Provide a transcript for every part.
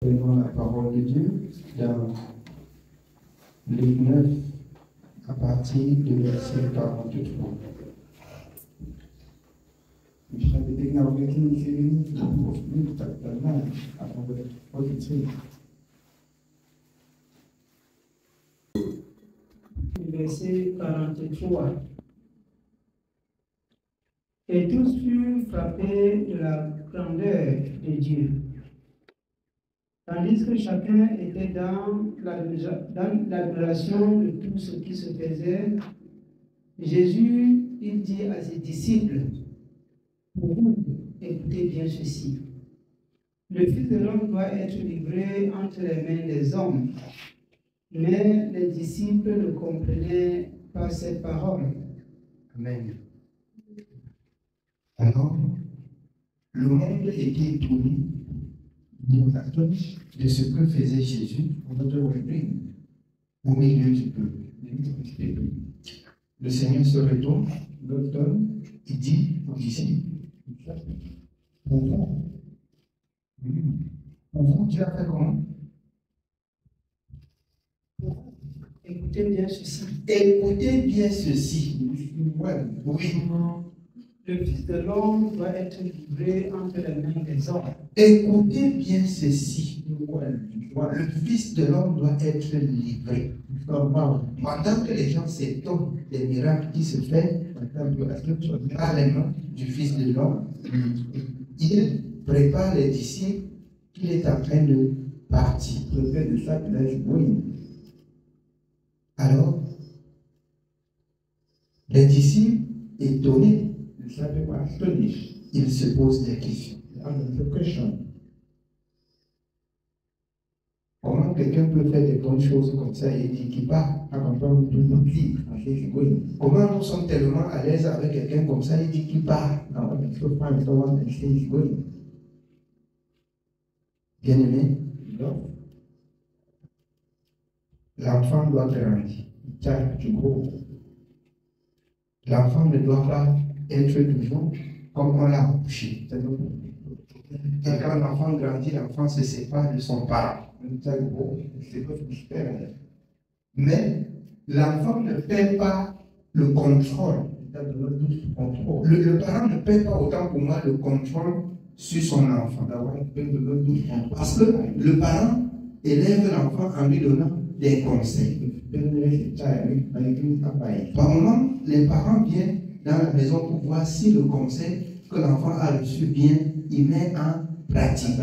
Prenons la parole de Dieu dans Luc 9 à partir du verset 43. Verset 43. Et tous furent frappés de la grandeur de Dieu. Tandis que chacun était dans l'admiration de tout ce qui se faisait, Jésus, il dit à ses disciples, pour vous, écoutez bien ceci. Le Fils de l'homme doit être livré entre les mains des hommes. Mais les disciples ne comprenaient pas cette parole. Amen. Alors, le monde était étonné de ce que faisait Jésus au milieu du peuple. Le Seigneur se retourne, il dit aux disciples, pour vous, Dieu a fait comment? Écoutez bien ceci. Écoutez bien ceci. Oui. Le Fils de l'homme doit être livré entre les mains des hommes. Écoutez bien ceci. Le Fils de l'homme doit être livré. Pendant que les gens s'étonnent des miracles qui se font par les mains du Fils de l'homme, il prépare les disciples qu'il est en train de partir. Alors, les disciples, étonnés, ils se posent des questions. Comment quelqu'un peut faire des bonnes choses comme ça et dire qu'il part? Comment nous sommes tellement à l'aise avec quelqu'un comme ça et dit qu'il part? Bien aimé, l'enfant doit grandir. L'enfant ne doit pas être toujours comme on l'a couché. Et quand l'enfant grandit, l'enfant se sépare de son parent. Mais l'enfant ne perd pas le contrôle. Le parent ne perd pas autant pour moi le contrôle sur son enfant. Parce que le parent élève l'enfant en lui donnant des conseils. Par moment, les parents viennent dans la maison pour voir si le conseil que l'enfant a reçu bien, il met en pratique.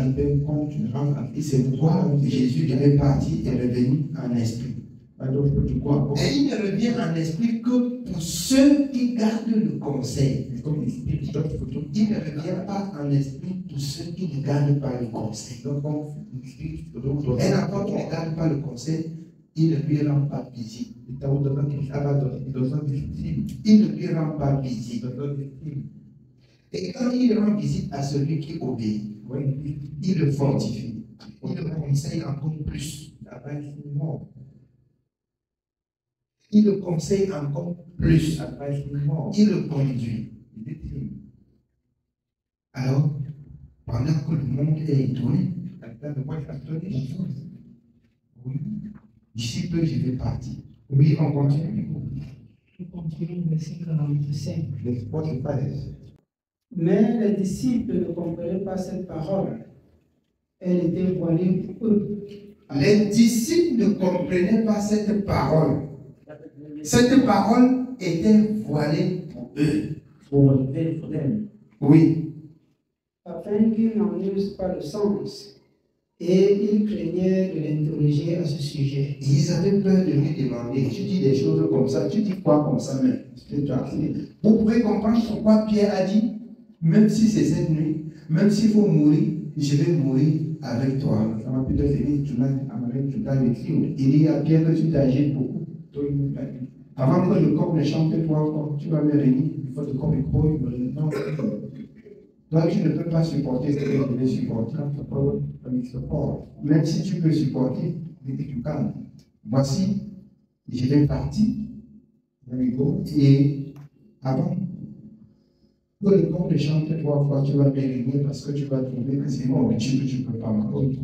Et c'est pourquoi Jésus devait partir et revenir en esprit. Et il ne revient en esprit que pour ceux qui gardent le conseil. Il ne revient pas en esprit pour ceux qui ne gardent pas le conseil. Un enfant qui ne garde pas le conseil, il ne lui rend pas visite. Il ne lui rend pas visite. Et quand il rend visite à celui qui obéit, il le fortifie. Il le conseille encore plus. Il le conseille encore plus. Il le conduit. Alors, pendant que le monde est étonné, oui, disciple, je vais partir. Oui, on continue. On continue le verset 45. Mais les disciples ne comprenaient pas cette parole. Elle était voilée pour eux. Les disciples ne comprenaient pas cette parole. Cette parole était voilée pour eux. Oui. Afin qu'ils n'en eussent pas le sens. Et ils craignaient de l'interroger à ce sujet. Ils avaient peur de lui demander. Tu dis des choses comme ça, tu dis quoi comme ça même? Vous pouvez comprendre pourquoi Pierre a dit, même si c'est cette nuit, même s'il faut mourir, je vais mourir avec toi. Il dit à Pierre que tu t'agites beaucoup. Avant que le coq ne chante toi, tu vas me réunir. Toi, tu ne peux pas supporter ce que je vais supporter. Même si tu peux supporter, tu calmes. Voici, je vais partir. Et avant Que le monde chante 3 fois, tu vas mériter parce que tu vas trouver que c'est bon, tu ne peux pas marcher.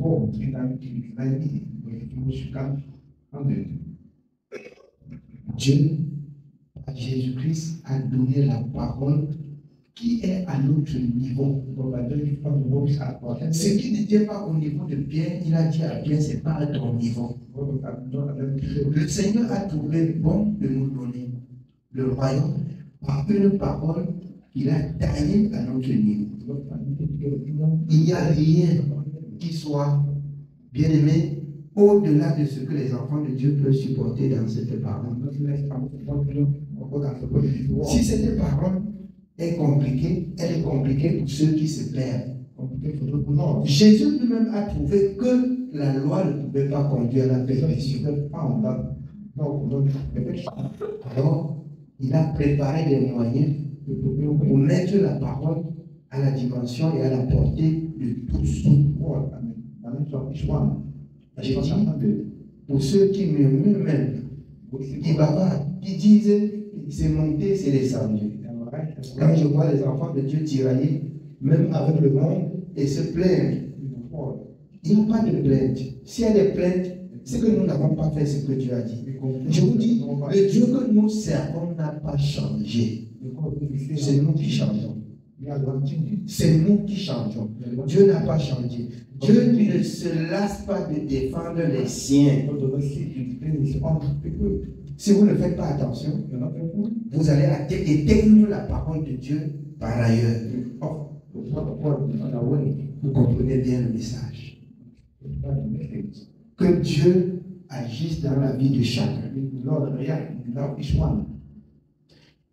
Dieu, à Jésus-Christ, a donné la parole qui est à notre niveau. Ce qui n'était pas au niveau de Pierre, il a dit à Pierre, ce n'est pas à ton niveau. Le Seigneur a trouvé bon de nous donner le royaume par une parole qu'il a taillée à notre niveau. Il n'y a rien qui soit bien aimé au-delà de ce que les enfants de Dieu peuvent supporter dans cette parole. Si cette parole est compliquée, elle est compliquée pour ceux qui se perdent. Jésus lui-même a trouvé que la loi ne pouvait pas conduire à la perfection. Alors, il a préparé des moyens pour mettre la parole à la dimension et à la portée de tous. J'ai dit, pour ceux qui murmurent même, qui bavardent, qui disent c'est monté, c'est descendu. Quand je vois les enfants de Dieu tirailler, même avec le monde, et se plaindre, il n'y a pas de plainte. S'il y a des plaintes, c'est que nous n'avons pas fait ce que Dieu a dit. Je vous dis, le Dieu que nous servons n'a pas changé. C'est nous qui changeons. C'est nous qui changeons. Dieu n'a pas changé. Dieu ne se lasse pas de défendre les siens. Si vous ne faites pas attention, vous allez éteindre la parole de Dieu par ailleurs. Vous comprenez bien le message. Que Dieu agisse dans la vie de chacun.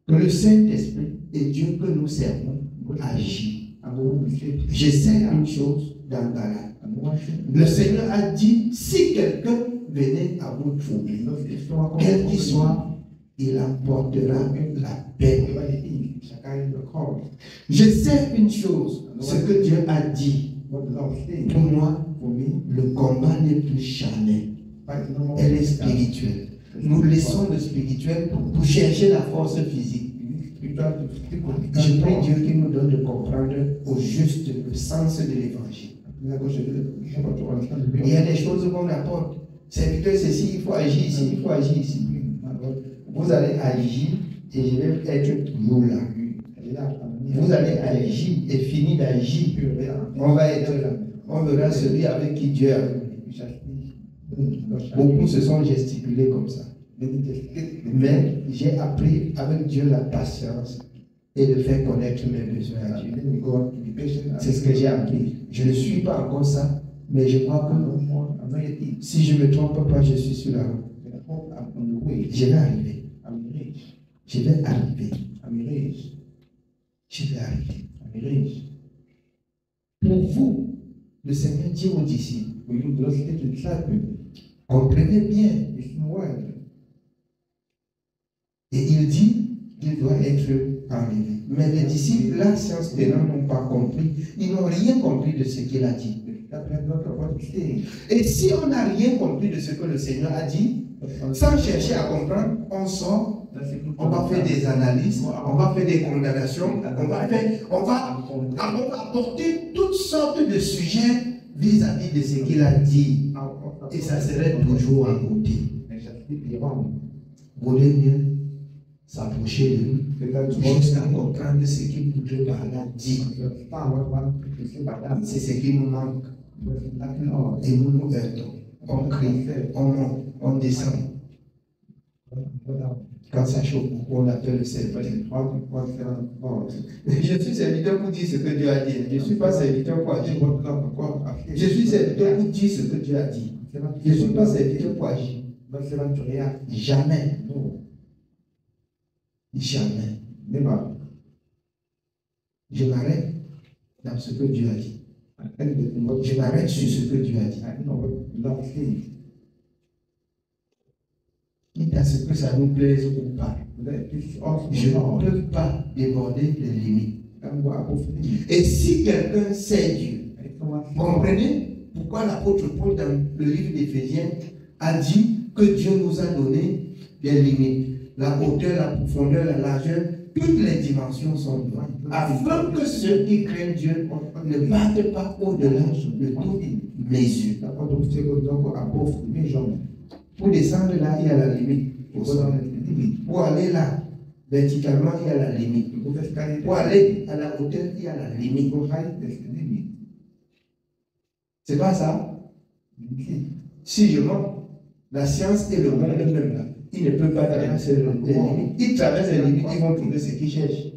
Que le Saint-Esprit et Dieu que nous servons agit. J'essaie une chose dans Galate. Le Seigneur a dit, si quelqu'un venait à vous troubler, quel qu'il soit, il apportera la paix. Je sais une chose, ce que Dieu a dit. Pour moi, le combat n'est plus charnel. Elle est spirituelle. Nous laissons le spirituel pour chercher la force physique. Je prie Dieu qu'il nous donne de comprendre au juste le sens de l'évangile. Il y a des choses qu'on apporte. Serviteur, ceci, il faut agir ici, il faut agir ici. Vous allez agir et je vais être nous là. Vous allez agir et finir d'agir. On va être là. On verra celui avec qui Dieu a voulu. Beaucoup se sont gesticulés comme ça. Mais j'ai appris avec Dieu la patience et de faire connaître mes besoins à Dieu. C'est ce que j'ai appris. Je ne suis pas encore ça, mais je crois que si je ne me trompe pas, je suis sur la route. Je vais arriver. Je vais arriver. Je vais arriver. Pour vous, le Seigneur dit aux disciples, comprenez bien. Et il dit qu'il doit être enlevé. Mais les disciples, la science des langues n'ont pas compris. Ils n'ont rien compris de ce qu'il a dit. Et si on n'a rien compris de ce que le Seigneur a dit, sans chercher à comprendre, on sort, on va faire des analyses, on va faire des condamnations, on va apporter toutes sortes de sujets vis-à-vis de ce qu'il a dit. Et ça serait toujours à côté. Vaudrait mieux s'approcher de nous jusqu'à comprendre ce qu'il voudrait par là dire. C'est ce qui nous manque. Et nous nous heurtons. On crie, on monte, on descend. Quand ça chauffe beaucoup, on appelle le serviteur. Je suis serviteur pour dire ce que Dieu a dit. Je ne suis pas serviteur pour agir. Je suis serviteur pour dire ce que Dieu a dit. Je ne suis pas serviteur pour agir. Jamais. Jamais. Je m'arrête dans ce que Dieu a dit. Je m'arrête sur ce que Dieu a dit. Quitte à ce que ça nous plaise ou pas. Je ne peux pas déborder les limites. Et si quelqu'un sait Dieu, comprenez pourquoi l'apôtre Paul dans le livre d'Éphésiens a dit que Dieu nous a donné des limites. La hauteur, la profondeur, la largeur, Toutes les dimensions sont loin. Afin que ceux qui craignent Dieu ne partent pas au-delà de toute mesure. Pour descendre là, il y a la limite. Pour aller là, verticalement, il y a la limite. Pour aller à la hauteur, il y a la limite. C'est pas ça? Si je mens, la science et le monde même là, ils ne peuvent pas traverser les limites. Ils traversent les limites, ils vont trouver ce qu'ils cherchent.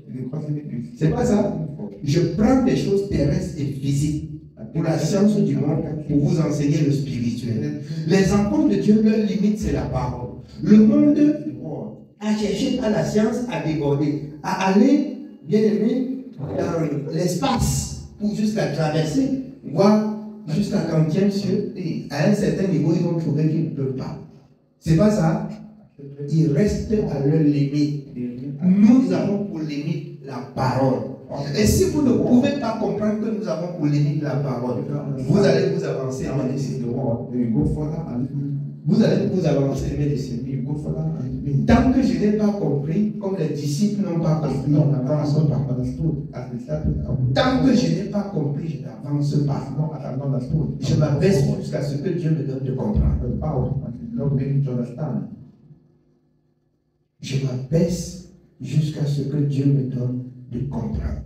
C'est pas ça? Je prends des choses terrestres et physiques pour la science du monde, pour vous enseigner le spirituel. Les enfants de Dieu, leur limite, c'est la parole. Le monde a cherché à la science à déborder, à aller, bien aimé, dans l'espace pour jusqu'à traverser, voire jusqu'à 40e cieux, et à un certain niveau, ils ont trouvé qu'ils ne peuvent pas. C'est pas ça? Ils restent à leur limite. Nous avons pour limite la parole. Et si vous ne pouvez pas comprendre que nous avons pour limite la parole, vous allez vous avancer en vous allez vous avancer, mais tant que je n'ai pas compris, comme les disciples n'ont pas compris, on n'avance pas. Tant que je n'ai pas compris, je n'avance pas. Je m'abaisse jusqu'à ce que Dieu me donne de comprendre. Je m'abaisse jusqu'à ce que Dieu me donne de comprendre.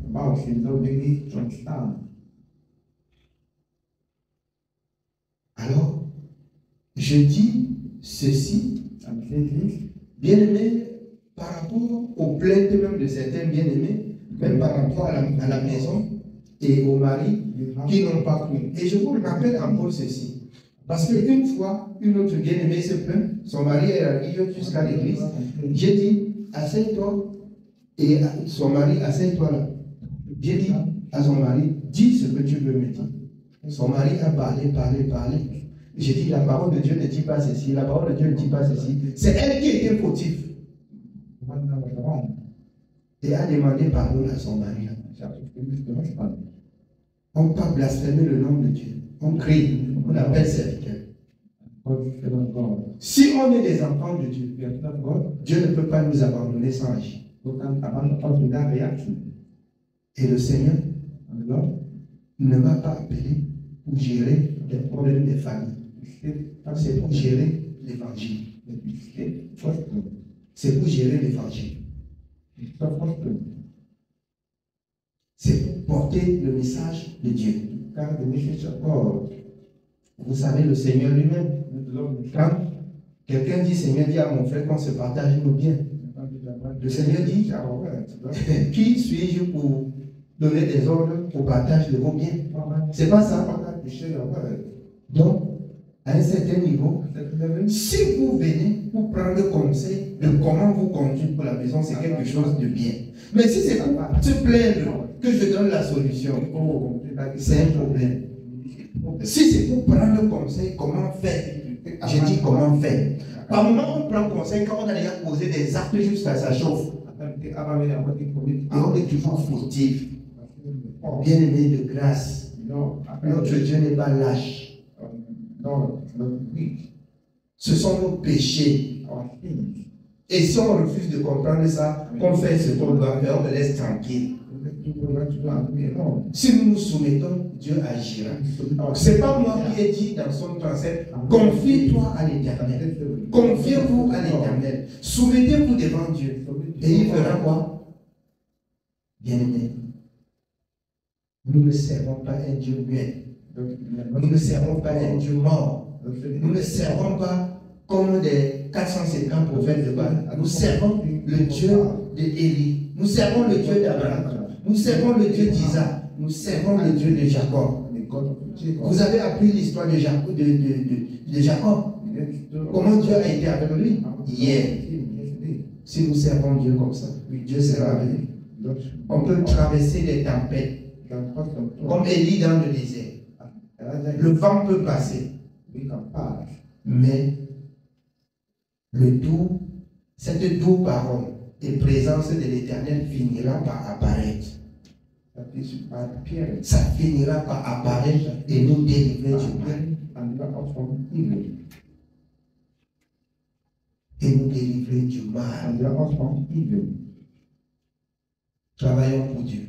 Alors, je dis ceci, bien-aimé, par rapport aux plaintes même de certains bien-aimés, même par rapport à la maison et aux maris qui n'ont pas cru. Et je vous rappelle encore ceci. Parce qu'une fois, une autre bien-aimée se plaint, son mari est arrivé jusqu'à l'église. J'ai dit, assieds-toi, et son mari, assieds-toi là. J'ai dit à son mari, dis ce que tu veux me dire. Son mari a parlé. J'ai dit, la parole de Dieu ne dit pas ceci, la parole de Dieu ne dit pas ceci. C'est elle qui était fautive. Et a demandé pardon à son mari. On ne peut pas blasphémer le nom de Dieu. On crie, on appelle serviteur. Si on est des enfants de Dieu, Dieu ne peut pas nous abandonner sans agir. Et le Seigneur ne m'a pas appelé pour gérer les problèmes des familles. C'est pour gérer l'évangile. C'est pour gérer l'évangile. C'est pour porter le message de Dieu. Vous savez, le Seigneur lui-même, quand quelqu'un dit, Seigneur, dis à mon frère qu'on se partage nos biens. Le Seigneur dit, qui suis-je pour donner des ordres au partage de vos biens? C'est pas ça. Donc, à un certain niveau, si vous venez pour prendre conseil de comment vous conduire pour la maison, c'est quelque chose de bien. Mais si c'est pour se plaindre que je donne la solution, c'est un problème. Si c'est pour prendre conseil, comment faire? J'ai dit comment faire. Par moment, on prend conseil quand on a déjà posé des actes jusqu'à sa chauffe. Et on est toujours fautif. Bien-aimé de grâce, notre Dieu n'est pas lâche. Ce sont nos péchés. Et si on refuse de comprendre ça, qu'on fait ce qu'on doit faire, on le laisse tranquille. Si nous nous soumettons, Dieu agira. Ce n'est pas moi qui ai dit dans son concept, confie-toi à l'Éternel. Confiez-vous à l'Éternel. Soumettez-vous devant Dieu. Et il fera quoi? Bien-aimé, nous ne servons pas un Dieu muet. Nous ne servons pas un Dieu mort. Nous ne servons pas comme des 450 prophètes de Baal. Nous servons le Dieu d'Élie. Nous servons le Dieu d'Abraham. Nous servons le Dieu d'Isaac. Nous servons le Dieu de Jacob. Vous avez appris l'histoire de Jacob. Comment Dieu a été avec lui hier. Si nous servons Dieu comme ça, Dieu sera avec nous. On peut traverser les tempêtes comme Élie dans le désert. Le vent peut passer, mais cette douce parole et présence de l'Éternel finira par apparaître. Ça finira par apparaître et nous délivrer du mal. Et nous délivrer du mal. Travaillons pour Dieu.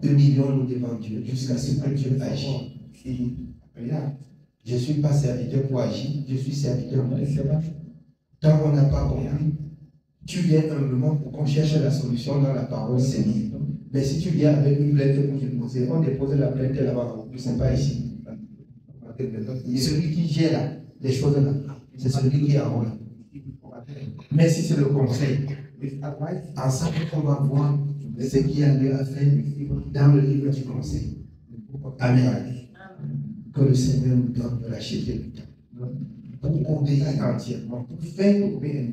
Humilions-nous devant Dieu jusqu'à ce que Dieu agisse. Je ne suis pas serviteur pour agir, je suis serviteur pour Dieu. Tant qu'on n'a pas compris, tu viens humblement pour qu'on cherche la solution dans la parole, c'est lui. Mais si tu viens avec une plainte pour déposer, on dépose la plainte là-bas, ce n'est pas ici. Celui qui gère là, les choses là, c'est celui qui est en haut là. Mais si c'est le conseil, ensemble on va voir ce qu'il y a lieu à faire dans le livre du conseil. Amen. Que le Seigneur nous donne de lâcher le temps pour obéir entièrement, pour faire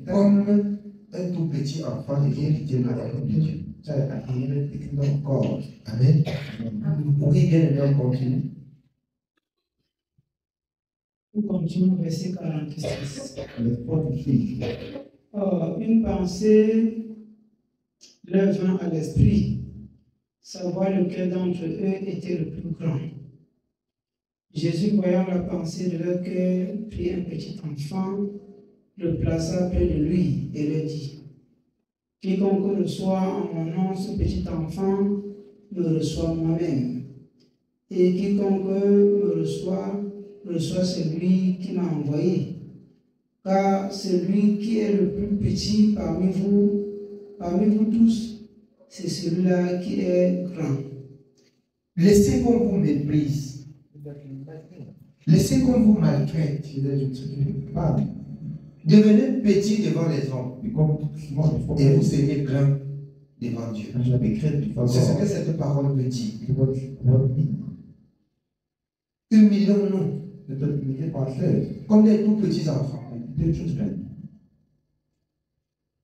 comme un tout petit enfant et hériter le royaume de Dieu. Amen. Oui, bien aimé, on continue. On continue, verset 46. Une pensée leur vint à l'esprit, savoir lequel d'entre eux était le plus grand. Jésus, voyant la pensée de leur cœur, prit un petit enfant, le plaça près de lui et leur dit: quiconque reçoit en mon nom ce petit enfant me reçoit moi-même, et quiconque me reçoit celui qui m'a envoyé. Car celui qui est le plus petit parmi vous tous, c'est celui-là qui est grand. Laissez qu'on vous méprise. Laissez qu'on vous maltraite. Devenez petit devant les hommes et vous serez grand devant Dieu. C'est ce que cette parole me dit. Humilions-nous comme des tout petits enfants.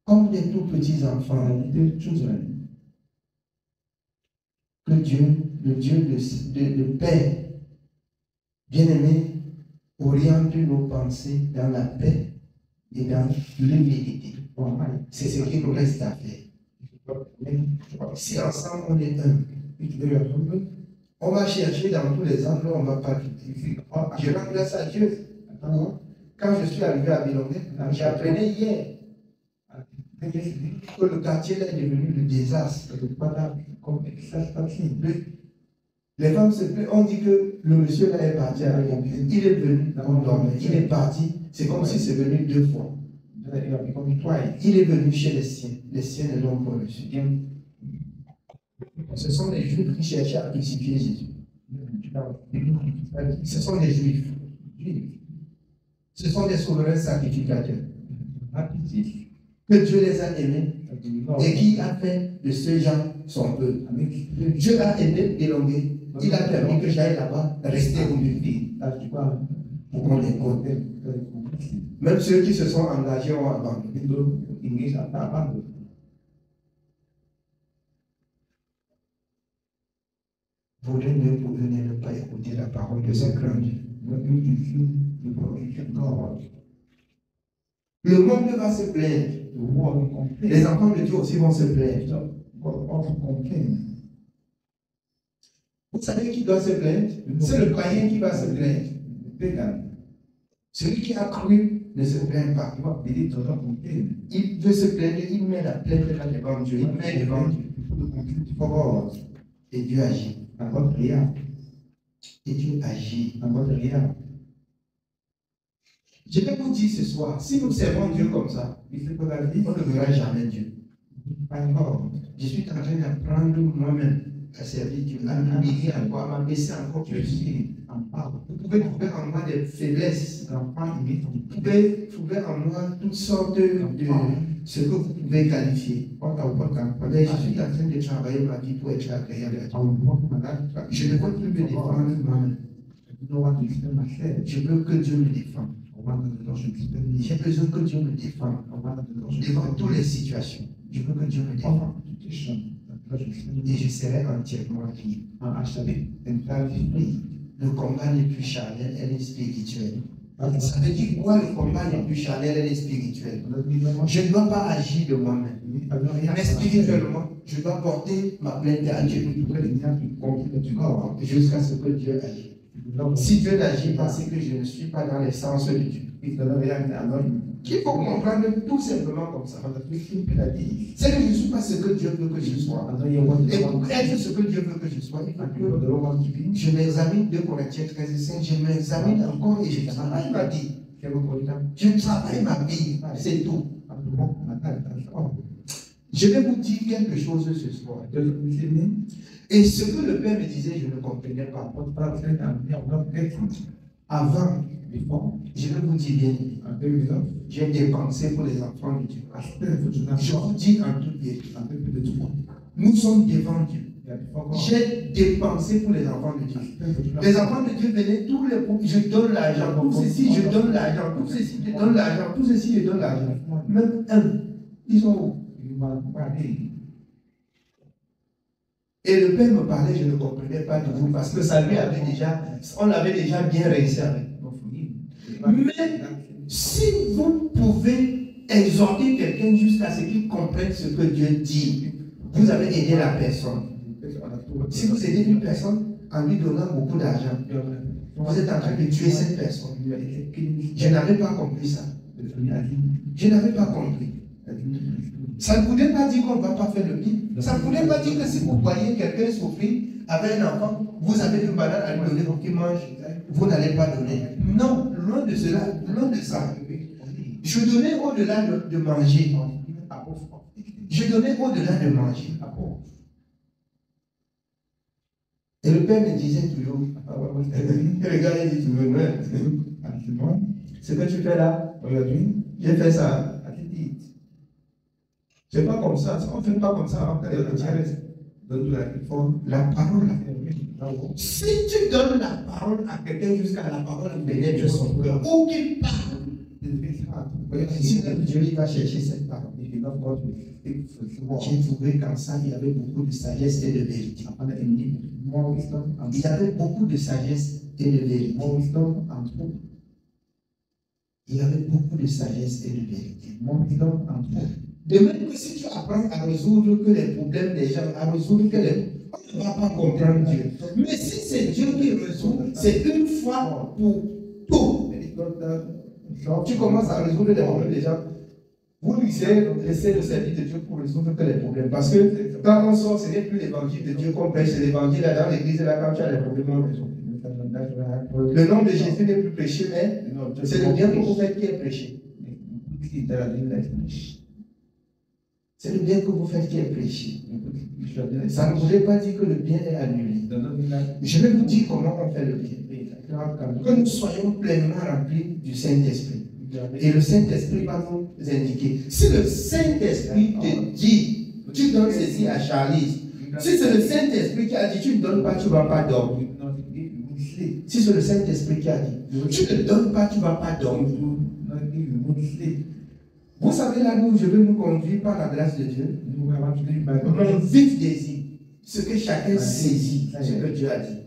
Comme des tout petits enfants. Que Dieu, le Dieu de paix, bien-aimé, oriente nos pensées dans la paix et dans l'humilité. C'est ce qu'il nous reste à faire. Si ensemble on est humble, on va chercher dans tous les endroits, on ne va pas quitter. Je rends grâce à Dieu. Quand je suis arrivé à Bilongue, j'apprenais hier que le quartier là est devenu le désastre. Les femmes se plaignent, on dit que le monsieur là est parti avec mon fils. Il est venu, on dormait. Il est parti, c'est comme si c'est venu 2 fois. Il est venu chez les siens. Les siens ne l'ont pas reçu. Ce sont les Juifs qui cherchaient à crucifier Jésus. Ce sont des Juifs. Ce sont des souverains sacrificateurs. Que Dieu les a aimés et qui a fait de ces gens son peuple. Dieu a aimé Élongué. Il a permis que j'aille là-bas, rester au milieu. Pour qu'on les compte. Même ceux qui se sont engagés ont abandonné. Vaudrait mieux pour eux de ne pas écouter la parole de ce grand Dieu. Le monde va se plaindre. Les enfants de Dieu aussi vont se plaindre. Vous savez qui doit se plaindre? C'est le païen qui va se plaindre. Celui qui a cru ne se plaint pas. Il veut se plaindre, il met la plainte devant Dieu. Il met devant Dieu. Et Dieu agit. Et Dieu agit. Je vais vous dire ce soir, si nous servons Dieu comme ça, on ne verra jamais Dieu. Je suis en train d'apprendre moi-même à servir Dieu, à m'humilier encore, à m'abaisser encore plus. Vous pouvez trouver en moi des faiblesses. Vous pouvez trouver en moi toutes sortes de ce que vous pouvez qualifier. Mais je suis en train de travailler ma vie pour être agréable à Dieu. Je ne veux plus me défendre moi-même. Je veux que Dieu me défende. J'ai besoin que Dieu me défende devant toutes les situations. Je veux que Dieu me défende. Et je serai entièrement libre. Le combat n'est plus charnel, elle est spirituelle. Ça veut dire quoi, le combat n'est plus charnel, elle est spirituelle? Je ne dois pas agir de moi-même. Mais spirituellement, je dois porter ma plainte à Dieu jusqu'à ce que Dieu agisse. Si Dieu n'agit pas, c'est que je ne suis pas dans l'essence de Dieu. Il faut comprendre tout simplement comme ça. C'est que je ne suis pas ce que Dieu veut que je sois. Et pour être ce que Dieu veut que je sois, il faut que je m'examine 2 Corinthiens 13:5. Je m'examine encore et je travaille ma vie. Je travaille ma vie, c'est tout. Je vais vous dire quelque chose ce soir. Et ce que le Père me disait, je ne comprenais pas. Avant, je vais vous dire bien, j'ai dépensé pour les enfants de Dieu. Je vous dis en toute vérité, nous sommes devant Dieu. J'ai dépensé pour les enfants de Dieu. Les enfants de Dieu venaient tous les mois, je donne l'argent, tout ceci, je donne l'argent, tout ceci, je donne l'argent, tout ceci, je donne l'argent. Même un, ils sont où? Et le Père me parlait, je ne comprenais pas du tout, parce que ça lui avait déjà, on l'avait déjà bien réussi avec. Mais si vous pouvez exhorter quelqu'un jusqu'à ce qu'il comprenne ce que Dieu dit, vous avez aidé la personne. Si vous aidez une personne en lui donnant beaucoup d'argent, vous êtes en train de tuer cette personne. Je n'avais pas compris ça. Je n'avais pas compris. Ça ne voulait pas dire qu'on ne va pas faire le bien. Ça ne voulait pas dire que si vous voyez quelqu'un souffrir avec un enfant, vous avez une banane à lui donner pour qu'il mange, vous n'allez pas donner. Non, loin de cela, loin de ça. Je donnais au-delà de manger. Je donnais au-delà de manger. Et le Père me disait toujours, regarde, il dit toujours, ce que tu fais là, j'ai fait ça. C'est pas comme ça, on ne fait pas comme ça. La parole. Si tu donnes la parole à quelqu'un jusqu'à la parole pénètre son cœur, ou qu'il parle, si Dieu va chercher cette parole, j'ai trouvé qu'en ça, il y avait beaucoup de sagesse et de vérité. Il y avait beaucoup de sagesse et de vérité. Il y avait beaucoup de sagesse et de vérité. De même que si tu apprends à résoudre que les problèmes des gens, à résoudre que les... On ne va pas comprendre Dieu. Mais si c'est Dieu qui résout, c'est une fois pour tout. Tu commences à résoudre les problèmes des gens. Vous laissez le service de Dieu pour résoudre que les problèmes. Parce que quand on sort, ce n'est plus l'évangile de Dieu qu'on prêche, c'est l'évangile là dans l'église, là quand tu as les problèmes, on résout. Le nom de Jésus n'est plus prêché, mais c'est le bien que vous faites qui est prêché. C'est le bien que vous faites qui est prêché. Ça ne voulait pas dire que le bien est annulé. Je vais vous dire comment on fait le bien. Que nous soyons pleinement remplis du Saint-Esprit. Et le Saint-Esprit va nous indiquer. Si le Saint-Esprit te dit, tu donnes ceci à Charlie. Si c'est le Saint-Esprit qui a dit, tu ne donnes pas, tu ne vas pas dormir. Si c'est le Saint-Esprit qui a dit, tu ne donnes pas, tu ne vas pas dormir. Vous savez là où je veux nous conduire par la grâce de Dieu. Mon vif désir, ce que chacun saisit, ce que Dieu a dit.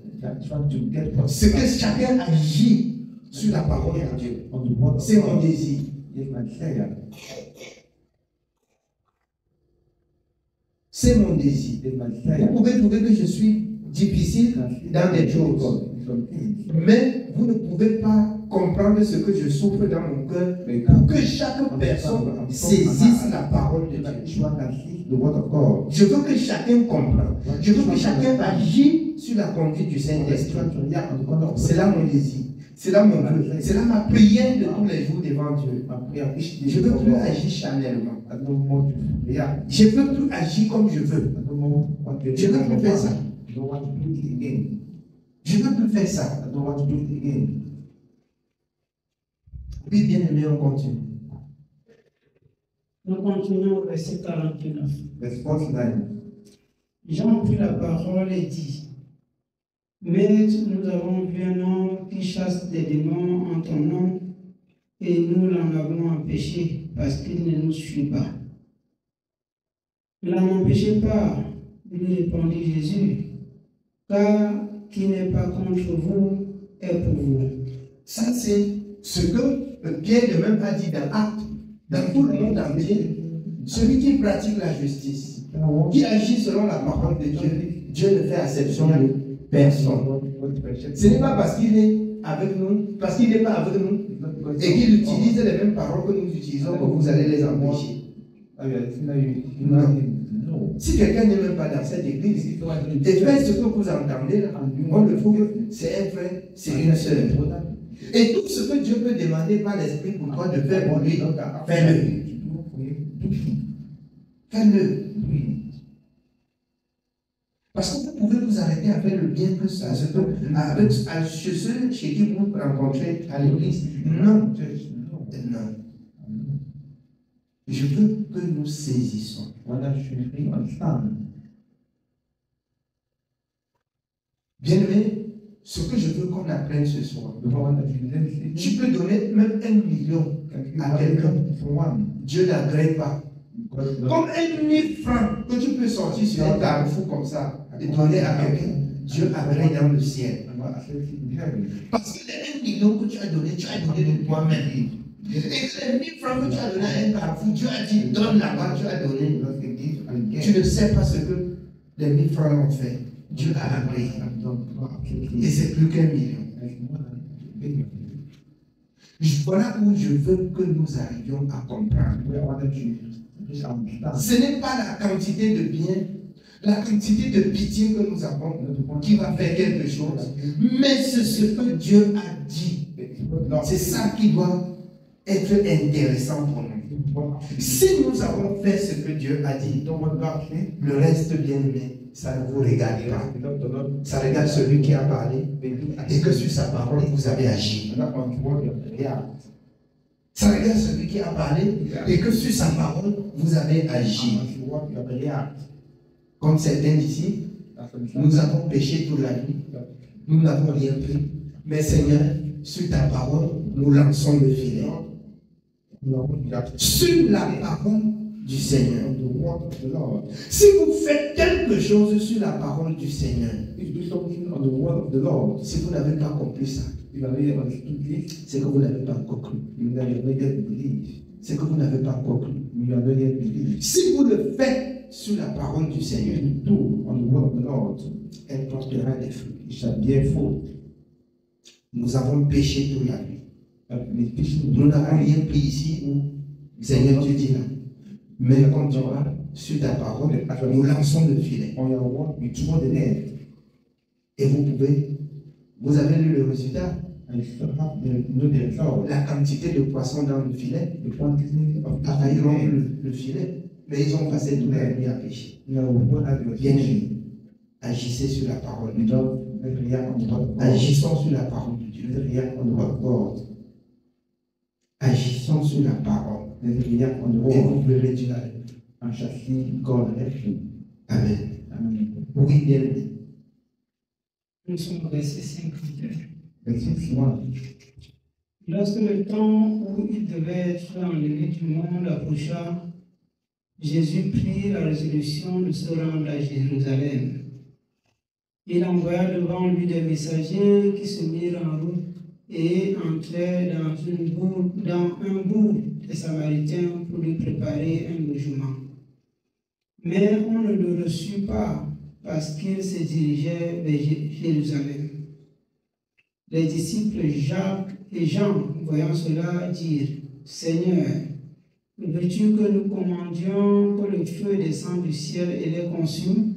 Ce que chacun agit sur la parole de Dieu. C'est mon désir. C'est mon désir. Vous pouvez trouver que je suis difficile dans des choses. Mais vous ne pouvez pas comprendre ce que je souffre dans mon cœur pour que chaque personne saisisse la parole de Dieu. Je veux que chacun comprenne. Je veux que chacun agisse sur la conduite du Saint-Esprit. C'est là mon désir. C'est là mon vœu. C'est là ma prière de tous les jours devant Dieu. Je veux plus agir charnellement. Je veux plus agir comme je veux. Je veux plus faire ça. Je veux plus faire ça. Oui, bien aimé, on continue. Nous continuons au verset 49. Jean prit la parole et dit, Maître, nous avons vu un homme qui chasse des démons en ton nom, et nous l'en avons empêché parce qu'il ne nous suit pas. Ne l'en empêchez pas, lui répondit Jésus, car qui n'est pas contre vous est pour vous. Ça, c'est ce que Pierre de même a dit dans Actes, dans tout le monde entier. Celui qui pratique la justice, qui agit selon la parole de Dieu, Dieu ne fait exception de personne. Ce n'est pas parce qu'il est avec nous, parce qu'il n'est pas avec nous, et qu'il utilise les mêmes paroles que nous utilisons que vous allez les empêcher. Non. Si quelqu'un n'est même pas dans cette église, et fait ce que vous entendez là, on le trouve, c'est un frère, c'est une sœur. Et tout ce que Dieu peut demander par l'Esprit pour toi de faire pour lui, fais-le. Fais-le. Parce que vous pouvez vous arrêter à faire le bien que ça, avec ceux chez qui vous rencontrez à l'église. Non. Non. Je veux que nous saisissons. Bien-aimé, ce que je veux qu'on apprenne ce soir, tu peux donner même 1 million à quelqu'un. Dieu n'agrée pas. Comme 1 000 francs que tu peux sortir sur un carrefour comme ça et donner à quelqu'un, Dieu agrée dans le ciel. Parce que les 1 million que tu as donné de toi-même. Et les 1 000 francs que tu as donné à un carrefour, Dieu a dit donne là-bas, tu as donné. Tu ne sais pas ce que les 1 000 francs ont fait. Dieu a agréé. Et c'est plus qu'1 million. Voilà où je veux que nous arrivions à comprendre. Ce n'est pas la quantité de biens, la quantité de pitié que nous avons qui va faire quelque chose, mais c'est ce que Dieu a dit. C'est ça qui doit être intéressant pour nous. Si nous avons fait ce que Dieu a dit, le reste, bien aimé, ça ne vous regarde pas. Ça regarde celui qui a parlé et que sur sa parole vous avez agi. Ça regarde celui qui a parlé et que sur sa parole vous avez agi. Comme certains disciples, nous avons péché toute la nuit, nous n'avons rien pris. Mais Seigneur, sur ta parole, nous lançons le filet. Sur la parole du Seigneur. Si vous faites quelque chose sur la parole du Seigneur, si vous n'avez pas compris ça, c'est que vous n'avez pas encore cru. C'est que vous n'avez pas encore cru. Si vous le faites sur la parole du Seigneur, elle portera des fruits. Nous avons péché toute la nuit. Nous n'avons rien pris ici où Seigneur Dieu dit là. Mais quand tu vas sur ta parole, nous lançons le filet. Et vous avez lu le résultat. La quantité de poissons dans le filet a failli rompre le filet. Mais ils ont passé toute la nuit à pêcher. Bien aimé, agissez sur la parole de Dieu. Agissons sur la parole de Dieu. Agissons sur la parole. Et vous verrez Dieu. Amen. Oui, bien aimé. Nous sommes au verset 51. Lorsque le temps où il devait être enlevé du monde approcha, Jésus prit la résolution de se rendre à Jérusalem. Il envoya devant lui des messagers qui se mirent en route et entrèrent dans un bourg des Samaritains pour lui préparer un logement. Mais on ne le reçut pas parce qu'il se dirigeait vers Jérusalem. Les disciples Jacques et Jean, voyant cela, dirent « Seigneur, veux-tu que nous commandions que le feu descende du ciel et les consume ?»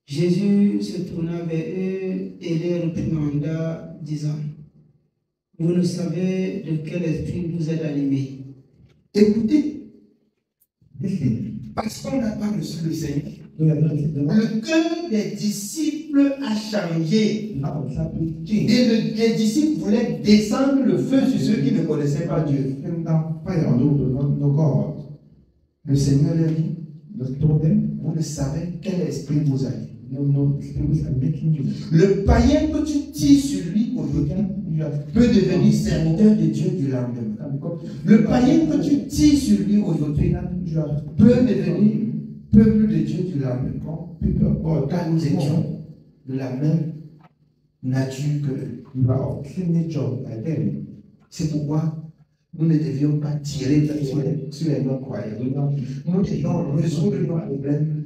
Jésus se tourna vers eux et les réprimanda, disant « Vous ne savez de quel esprit vous êtes animés. » Écoutez, parce qu'on n'a pas reçu le Seigneur, le cœur des disciples a changé. Et les disciples voulaient descendre le feu sur ceux qui ne connaissaient pas Dieu. Le Seigneur leur dit, vous ne savez quel esprit vous avez. Le païen que tu tires sur lui aujourd'hui peut devenir serviteur de Dieu du lendemain. Le païen que tu tires sur lui aujourd'hui peut devenir peuple de Dieu du lendemain. Car nous étions de la même nature que c'est pourquoi nous ne devions pas tirer sur les non-croyants. Nous devions résoudre nos problèmes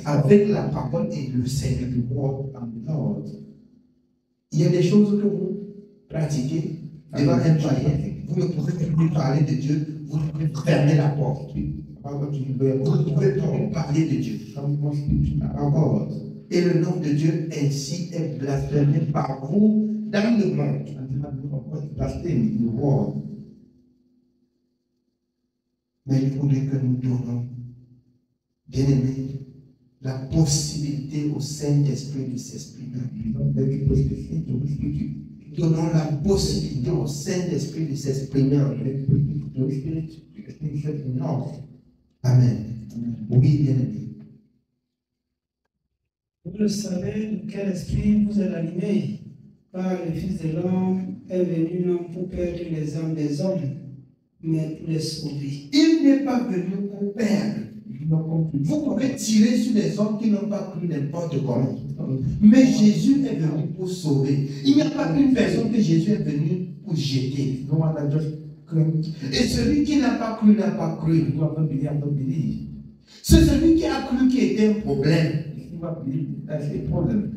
avec la parole et le Seigneur. Il y a des choses que vous pratiquez devant un païen. Vous ne pouvez plus parler de Dieu, vous devez fermer la porte. Vous ne pouvez plus parler de Dieu. Et le nom de Dieu ainsi est blasphémé par vous dans le monde. Mais il faudrait que nous donnons, bien aimés, la possibilité au Saint-Esprit de s'exprimer. Donnons la possibilité au Saint-Esprit de s'exprimer en nous. Amen. Oui, bien aimé. Vous le savez de quel esprit vous êtes animé, car le Fils de l'homme est venu non pour perdre les âmes des hommes, mais pour les sauver. Il n'est pas venu pour perdre. Vous pouvez tirer sur les hommes qui n'ont pas cru n'importe comment. Mais Jésus est venu pour sauver. Il n'y a pas une personne que Jésus est venu pour jeter. Et celui qui n'a pas cru n'a pas cru. C'est celui qui a cru qui était un problème.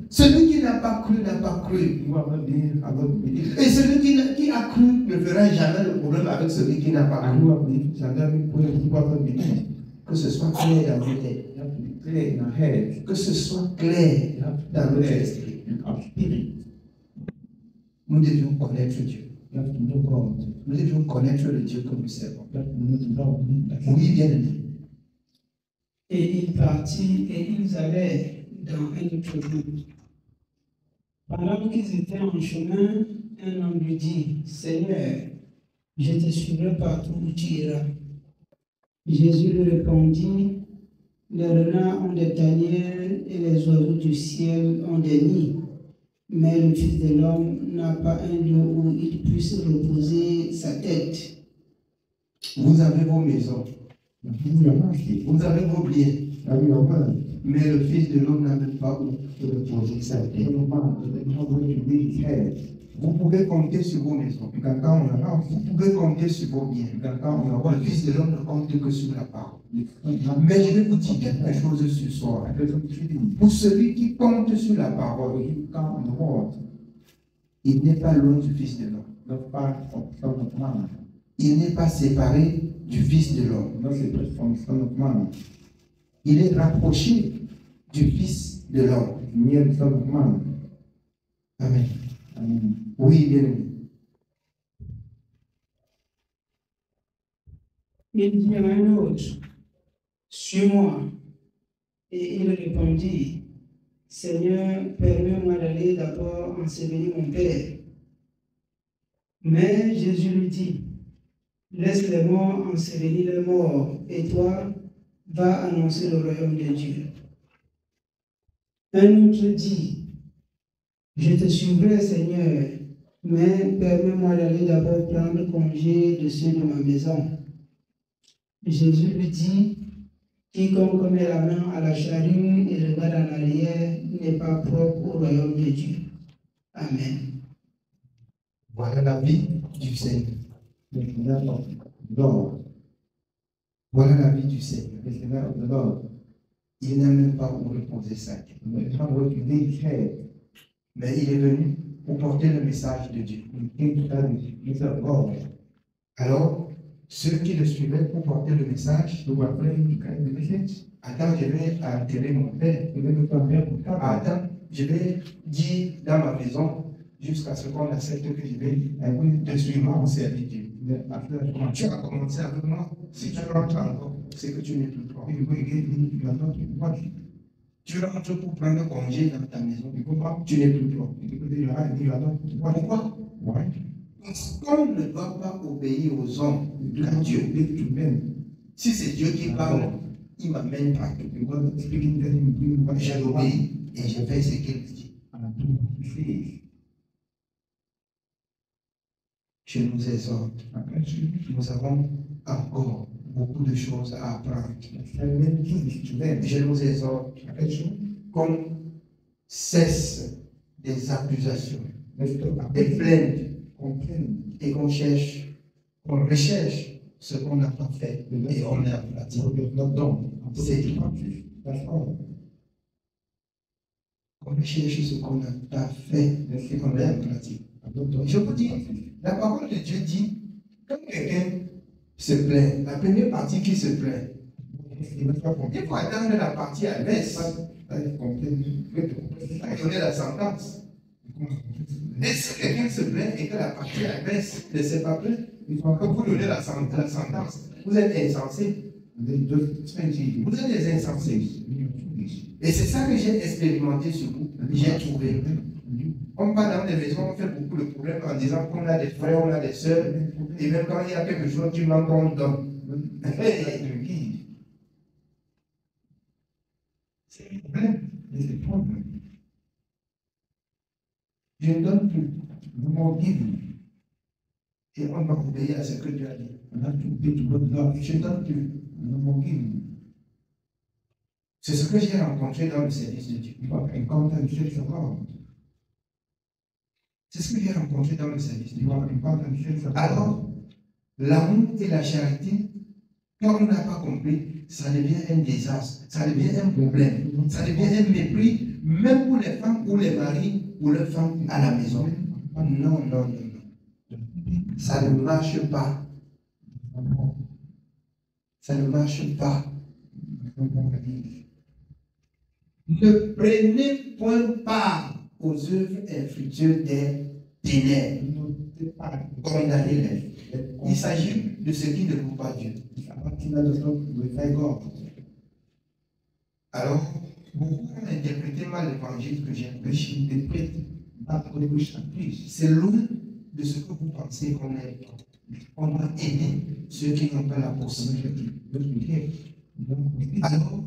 Celui qui n'a pas cru n'a pas cru. Et celui qui a cru ne fera jamais le problème avec celui qui n'a pas cru. Que ce soit clair dans notre tête. Que ce soit clair dans notre esprit. Nous devions connaître Dieu. Nous devions connaître le Dieu que nous servons. Oui, bien aimé. Et il partit et ils allaient dans un autre monde. Pendant qu'ils étaient en chemin, un homme lui dit, Seigneur, je te suivrai partout où tu iras. Jésus lui répondit, les renards ont des tanières et les oiseaux du ciel ont des nids, mais le Fils de l'homme n'a pas un lieu où il puisse reposer sa tête. Vous avez vos maisons, vous avez vos biens, mais le Fils de l'homme n'a même pas où reposer sa tête. Vous pouvez compter sur vos maisons, vous pouvez compter sur vos biens. Le Fils de l'homme ne compte que sur la parole. Mais je vais vous dire quelque chose ce soir. Pour celui qui compte sur la parole, il n'est pas loin du Fils de l'homme. Il n'est pas séparé du Fils de l'homme. Il est rapproché du Fils de l'homme. Amen. Oui, bien aimé. Il dit à un autre, suis-moi. Et il répondit, Seigneur, permets-moi d'aller d'abord ensevelir mon Père. Mais Jésus lui dit, laisse les morts ensevelir les morts, et toi, va annoncer le royaume de Dieu. Un autre dit, je te suivrai, Seigneur, mais permets-moi d'aller d'abord prendre congé de ceux de ma maison. Jésus lui dit, quiconque met la main à la charrue et regarde en arrière n'est pas propre au royaume de Dieu. Amen. Voilà la vie du Seigneur. Voilà la vie du Seigneur. Il n'a même pas où reposer sa tête. Mais il est venu pour porter le message de Dieu. Alors, ceux qui le suivaient pour porter le message, attends, je vais enterrer mon père. Attends, je vais dire dans ma maison jusqu'à ce qu'on accepte que je vais te suivre au service de Dieu. Tu as commencé avec moi. Si tu rentres encore, c'est que tu n'es plus propre. Tu rentres pour prendre congé dans ta maison. Tu n'es plus propre. Pourquoi? Parce qu'on ne doit pas obéir aux hommes qu'à Dieu. Si c'est Dieu qui parle, il m'amène partout. Je l'obéis et je fais ce qu'il dit. Je nous exhorte. Nous avons encore beaucoup de choses à apprendre. Je nous exhorte qu'on cesse des accusations, des plaintes, et qu'on recherche ce qu'on n'a pas fait et on est en pratique. C'est tout. That's all. On cherche ce qu'on n'a pas fait, ce qu'on met en pratique. Je vous dis, la parole de Dieu dit, quand quelqu'un se plaint, la première partie qui se plaint, il faut attendre la partie à l'aise. Donner la sentence. Et si quelqu'un se plaint et que la partie à l'aise ne s'est pas plainte, il faut que vous donnez la sentence. Vous êtes insensé. Vous êtes des insensés. Et c'est ça que j'ai expérimenté sur vous. J'ai trouvé. On va dans des maisons, on fait beaucoup de problèmes en disant qu'on a des frères, on a des soeurs. Et même quand il y a quelque chose, tu manques, on donne. C'est le problème. C'est le problème. Je ne donne plus. Nous m'en guide. Et on va obéir à ce que Dieu a dit. Je ne donne plus. Nous m'en guide. C'est ce que j'ai rencontré dans le service de Dieu. C'est ce que j'ai rencontré dans le service de Dieu. Alors, l'amour et la charité, quand on n'a pas compris, ça devient un désastre, ça devient un problème, ça devient un mépris, même pour les femmes ou les maris ou les femmes à la maison. Non, non, non, non. Ça ne marche pas. Ça ne marche pas. Ne prenez point part aux œuvres infructueuses des ténèbres. Condamnez-les. Il s'agit de ce qui ne loue pas Dieu. Alors, beaucoup ont interprété mal l'évangile que j'ai prêché. C'est loin de ce que vous pensez qu'on est. On doit aider ceux qui n'ont pas la possibilité. Alors,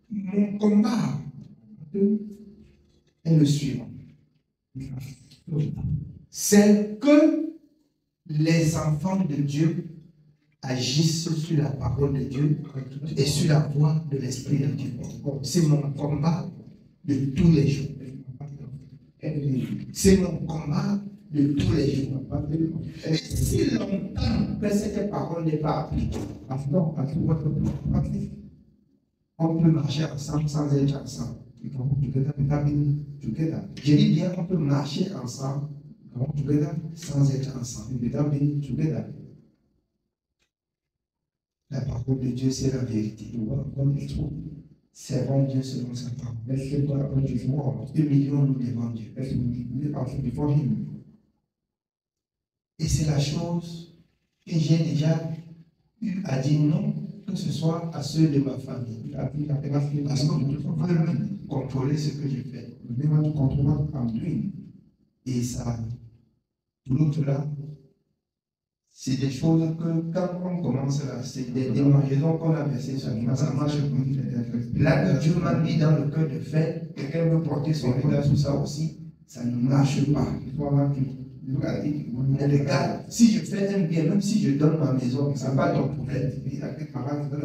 mon combat est le suivant. C'est que les enfants de Dieu agissent sur la parole de Dieu et sur la voie de l'Esprit de Dieu. C'est mon combat de tous les jours. C'est mon combat de tous les jours. Et si longtemps que cette parole n'est pas appliquée, on peut marcher ensemble sans être ensemble. Je dis bien, on peut marcher ensemble sans être ensemble. La parole de Dieu, c'est la vérité. Servons Dieu selon sa parole. Humilions-nous devant Dieu. Et c'est la chose que j'ai déjà eu à dire non, que ce soit à ceux de ma famille. Parce qu'on veut contrôler ce que je fais. Et ça, l'autre là, c'est des choses que quand on commence là, c'est des démangeaisons qu'on a versées sur nous. Ça marche pas. Là que Dieu m'a mis dans le cœur de faire, quelqu'un veut porter son regard sur ça aussi, ça ne marche pas. Mais les gars, si je fais un bien, même si je donne ma maison, ce n'est pas ton problème.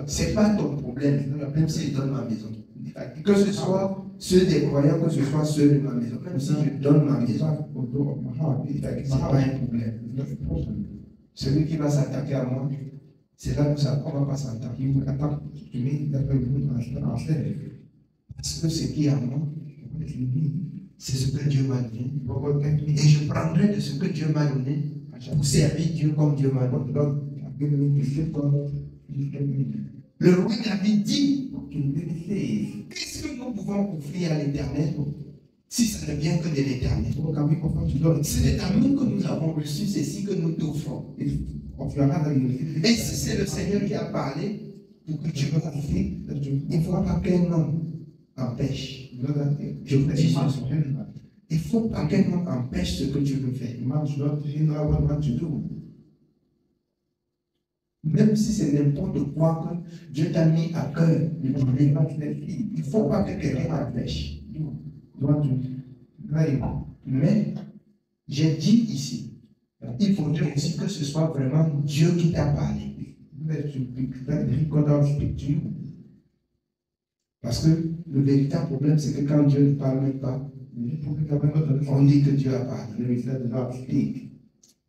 C'est pas ton problème, même si je donne ma maison. Que ce soit ceux des croyants, que ce soit ceux de ma maison, même si je donne ma maison, c'est pas un problème. Celui qui va s'attaquer à moi, c'est là où ça ne va pas s'attaquer. Parce que ce qui est à moi, c'est ce que Dieu m'a donné. Et je prendrai de ce que Dieu m'a donné pour servir Dieu comme Dieu m'a donné. Le roi David dit, qu'est-ce que nous pouvons offrir à l'Éternel si ça ne vient que de l'Éternel? C'est l'Éternel que nous avons reçu, c'est ici que nous t'offrons. Et si c'est le Seigneur qui a parlé pour que tu me offres, il ne faut pas qu'un homme empêche. Je vous dis ça. Il ne faut pas qu'un homme empêche ce que tu veux faire. Même si c'est n'importe quoi que Dieu t'a mis à cœur de donner, il ne faut pas que quelqu'un empêche. Mais j'ai dit ici, il faudrait aussi que ce soit vraiment Dieu qui t'a parlé. Parce que le véritable problème, c'est que quand Dieu ne parle pas, on dit que Dieu a parlé.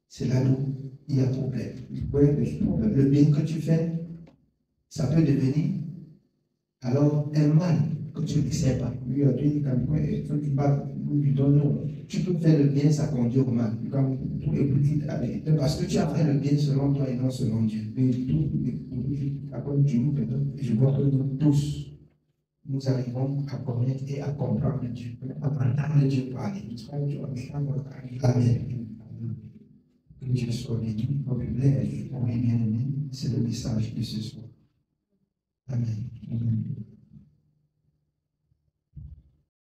C'est là où il y a problème. Le bien que tu fais, ça peut devenir Alors, un mal que tu ne sais pas, tu peux faire le bien, ça conduit au mal. Parce que tu as fait le bien selon toi et non selon Dieu. Je vois que nous tous, nous arrivons à connaître et à comprendre Dieu, à entendre Dieu parler. Amen. Que Dieu soit béni. Oui, bien aimé, c'est le message de ce soir. Amen.